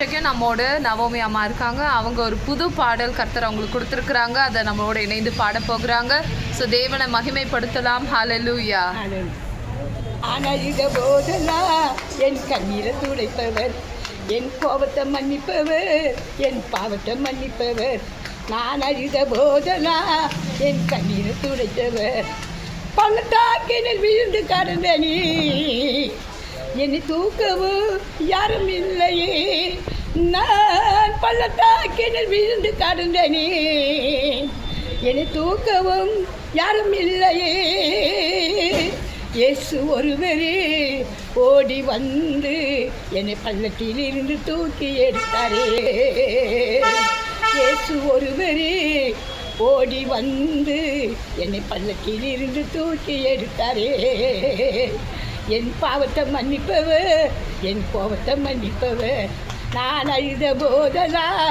நம்மோடு நவோமி அம்மா இருக்காங்க. அவங்க ஒரு புது பாடல் கர்த்தர் அவங்களுக்கு கொடுத்துருக்குறாங்க. அதை நம்மளோட இணைந்து பாட போகிறாங்க. ஸோ தேவனை மகிமைப்படுத்தலாம். ஹல்லேலூயா. அனழுத போதெல்லாம் என் கண்ணீரை துடைப்பவர், என் கோபத்தை மன்னிப்பவர், என் பாவத்தை மன்னிப்பவர். நான் அழுத போதெல்லாம் என் கண்ணீரை துடைத்தவர். பள்ளத்தாக்கினில் விழுந்து கடந்த நீ என்னை தூக்கவும் யாரும் இல்லையே. நான் பள்ளத்தாக்கினில் விழுந்து கடந்த நீ என்னை தூக்கவும் யாரும் இல்லையே. இயேசு ஒருவரே ஓடி வந்து என்னை பள்ளத்தில் இருந்து தூக்கி எடுத்தாரே. இயேசு ஒருவரே ஓடி வந்து என்னை பள்ளத்தில் இருந்து தூக்கி எடுத்தாரே. என் பாவத்தை மன்னிப்பவர், என் கோபத்தை மன்னிப்பவர். நான் அழுத போதெல்லாம்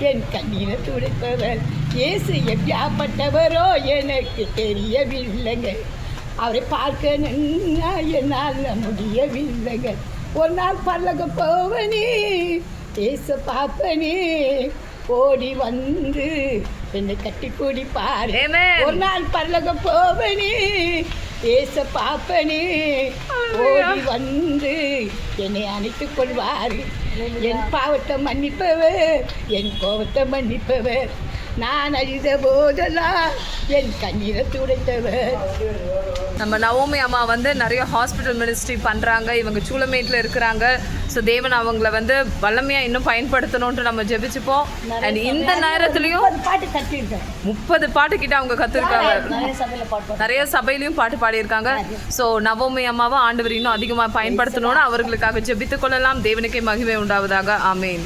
என் கண்ணீரை துடைப்பவர். இயேசு எப்படியாப்பட்டவரோ எனக்கு தெரியவில்லைங்க. அவரை பார்க்கணுன்னா என்னால் முடியவில்லைங்க. ஒரு நாள் பரலோகம் போவனே, இயேசு பார்ப்பனே, ஓடி வந்து என்னை கட்டி பிடிப்பாரு. ஒரு நாள் பரலோகம் போவனே, இயேசு பார்ப்பனே, ஓடி வந்து என்னை அணைத்துக் கொள்வார். என் பாவத்தை மன்னிப்பவர், என் கோபத்தை மன்னிப்பவர். நான் அழுத போதெல்லாம் என் கண்ணீரை துடைத்தவர். நம்ம நவோமி அம்மா நிறைய ஹாஸ்பிட்டல் மினிஸ்ட்ரி பண்ணுறாங்க. இவங்க சூளமேட்டில் இருக்கிறாங்க. ஸோ தேவன் அவங்கள வல்லமையாக இன்னும் பயன்படுத்தணுன்ட்டு நம்ம ஜெபிச்சுப்போம். அண்ட் இந்த நேரத்துலையும் 30 பாட்டு கிட்ட அவங்க கற்றுருக்காங்க. நிறைய சபையிலையும் பாட்டு பாடியிருக்காங்க. ஸோ நவோமி அம்மாவை ஆண்டவர் இன்னும் அதிகமாக பயன்படுத்தணும்னு அவர்களுக்காக ஜெபித்து கொள்ளலாம். தேவனுக்கே மகிமை உண்டாவதாக. ஆமேன்.